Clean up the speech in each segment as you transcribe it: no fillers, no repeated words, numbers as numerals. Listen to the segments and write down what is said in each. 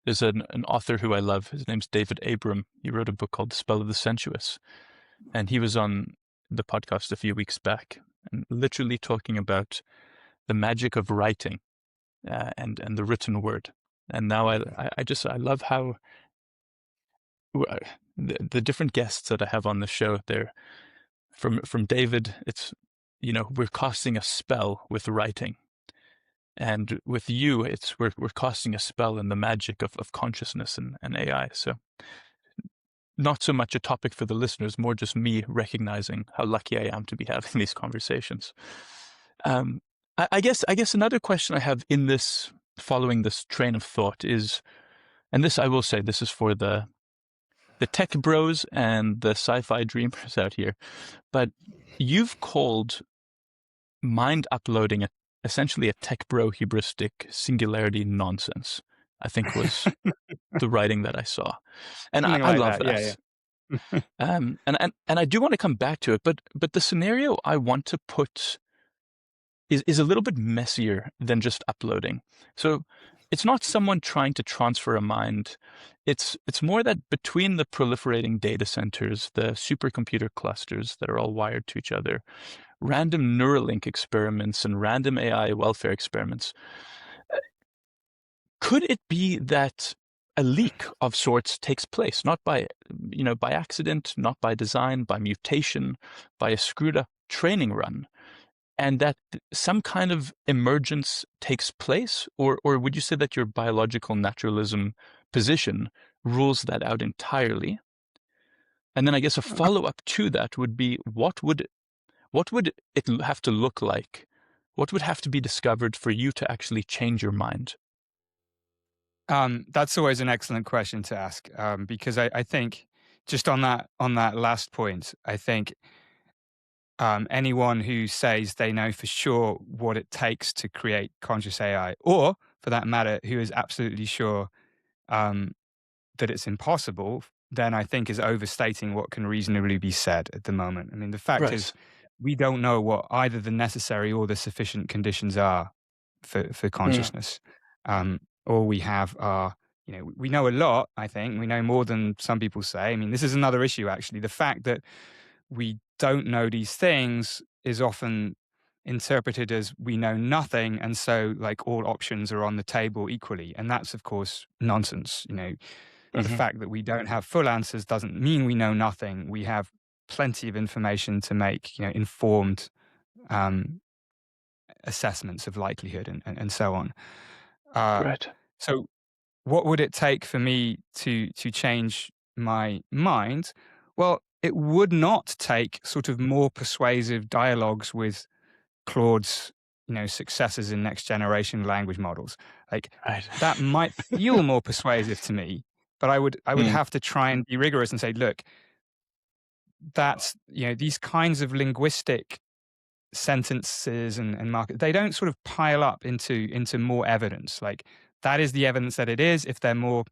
there's an author who I love. His name's David Abram. He wrote a book called The Spell of the Sensuous. And he was on the podcast a few weeks back and literally talking about the magic of writing and the written word. And now I love how the different guests that I have on the show, they're from David, it's, we're casting a spell with writing. And with you, it's we're casting a spell in the magic of consciousness and AI. So not so much a topic for the listeners, more just me recognizing how lucky I am to be having these conversations. I guess another question I have in this, following this train of thought is, and this I will say, this is for the tech bros and the sci-fi dreamers out here, but you've called mind uploading essentially a tech bro hubristic singularity nonsense, I think was the writing that I saw. And Something I like love that. that. Yeah. And I do want to come back to it, but the scenario I want to put is a little bit messier than just uploading. So it's not someone trying to transfer a mind. It's more that between the proliferating data centers, the supercomputer clusters that are all wired to each other, random Neuralink experiments and random AI welfare experiments, could it be that a leak of sorts takes place, not by accident, not by design, by mutation, by a screwed up training run, and that some kind of emergence takes place? Or would you say that your biological naturalism position rules that out entirely? And then I guess a follow-up to that would be, what would it have to look like? What would have to be discovered for you to actually change your mind? That's always an excellent question to ask, because I think just on that last point, I think anyone who says they know for sure what it takes to create conscious AI, or for that matter, who is absolutely sure um, that it's impossible, then I think is overstating what can reasonably be said at the moment. I mean, the fact is, Right. we don't know what either the necessary or the sufficient conditions are for Mm. consciousness. All we have are, we know a lot, I think. We know more than some people say. I mean, this is another issue, actually. The fact that we don't know these things is often interpreted as we know nothing, and so like all options are on the table equally, and that's of course nonsense. The Mm-hmm. fact that we don't have full answers doesn't mean we know nothing. We have plenty of information to make informed um, assessments of likelihood and so on. uh, Right. so what would it take for me to change my mind? Well, it would not take sort of more persuasive dialogues with Claude's, successors in next generation language models. Like Right. that might feel more persuasive to me, but I would Mm. have to try and be rigorous and say, look, that's, these kinds of linguistic sentences and market, they don't sort of pile up into more evidence. Like that is the evidence that it is. If they're more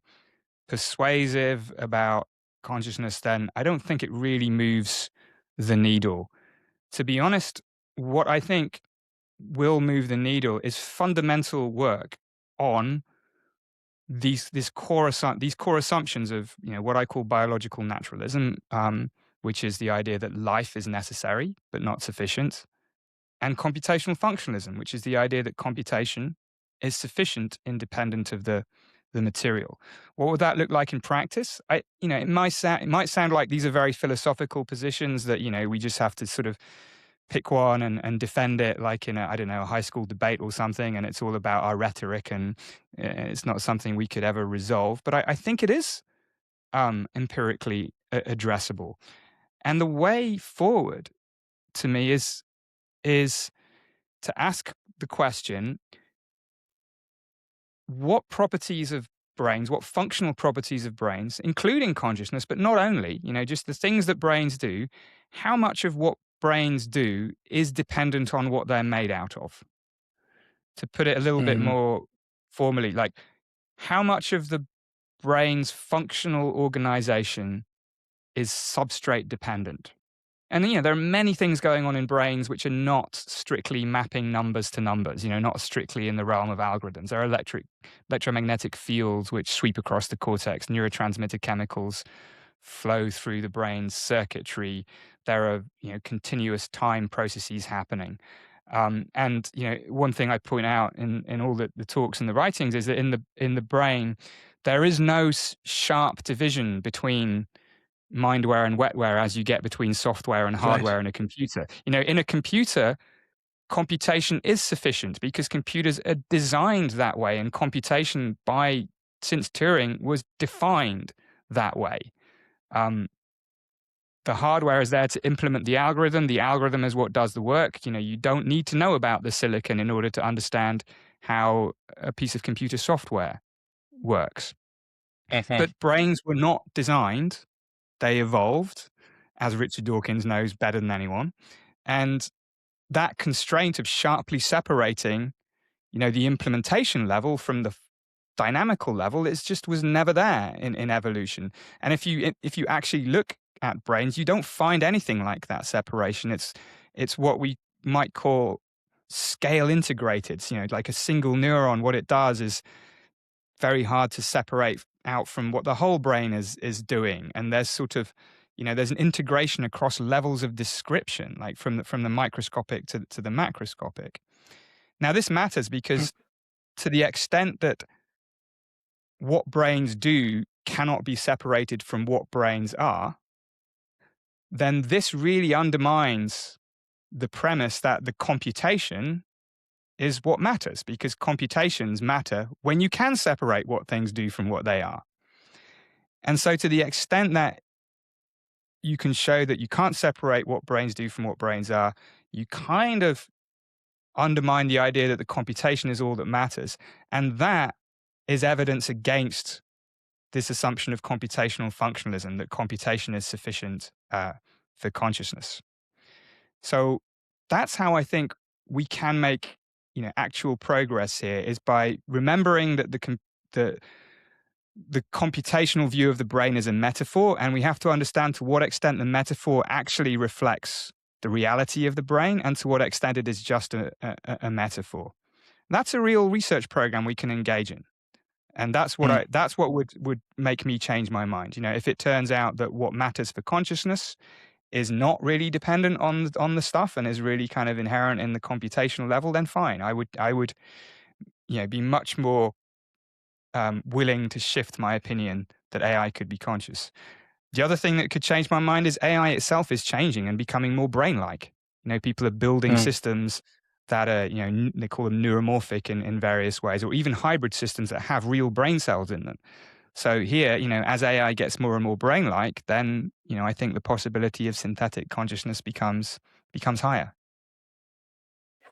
persuasive about consciousness, then I don't think it really moves the needle. To be honest, what I think will move the needle is fundamental work on these core assumptions of what I call biological naturalism, which is the idea that life is necessary but not sufficient, and computational functionalism, which is the idea that computation is sufficient independent of the material. What would that look like in practice? It might sound like these are very philosophical positions that we just have to sort of pick one and defend it like in a high school debate or something, and it's all about our rhetoric, and it's not something we could ever resolve. But I think it is empirically addressable, and the way forward to me is to ask the question: what properties of brains, what functional properties of brains, including consciousness, but not only, just the things that brains do, how much of what brains do is dependent on what they're made out of? To put it a little bit Mm. more formally, like how much of the brain's functional organization is substrate dependent? And there are many things going on in brains which are not strictly mapping numbers to numbers, not strictly in the realm of algorithms. There are electromagnetic fields which sweep across the cortex, neurotransmitter chemicals flow through the brain's circuitry. There are continuous time processes happening. And one thing I point out in all the talks and the writings is that in the brain, there is no sharp division between mindware and wetware as you get between software and hardware Right. in a computer. In a computer, computation is sufficient because computers are designed that way, and computation since Turing was defined that way. The hardware is there to implement the algorithm. The algorithm is what does the work. You don't need to know about the silicon in order to understand how a piece of computer software works. Uh-huh. But brains were not designed. They evolved, as Richard Dawkins knows better than anyone. And that constraint of sharply separating, the implementation level from the dynamical level, it just was never there in evolution. And if you actually look at brains, you don't find anything like that separation. It's what we might call scale integrated. Like a single neuron, what it does is very hard to separate out from what the whole brain is doing. And there's sort of, there's an integration across levels of description, like from the microscopic to the macroscopic. Now, this matters because to the extent that what brains do cannot be separated from what brains are, then this really undermines the premise that the computation is what matters, because computations matter when you can separate what things do from what they are. And so to the extent that you can show that you can't separate what brains do from what brains are, you kind of undermine the idea that the computation is all that matters. And that is evidence against this assumption of computational functionalism, that computation is sufficient for consciousness. So that's how I think we can make actual progress here, is by remembering that the computational view of the brain is a metaphor, and we have to understand to what extent the metaphor actually reflects the reality of the brain and to what extent it is just a metaphor. That's a real research program we can engage in. And that's what would make me change my mind. If it turns out that what matters for consciousness is not really dependent on the stuff and is really kind of inherent in the computational level, then fine. I would be much more willing to shift my opinion that AI could be conscious. The other thing that could change my mind is AI itself is changing and becoming more brain-like. People are building systems that are, they call them neuromorphic in various ways, or even hybrid systems that have real brain cells in them. So here, as AI gets more and more brain-like, then, I think the possibility of synthetic consciousness becomes higher.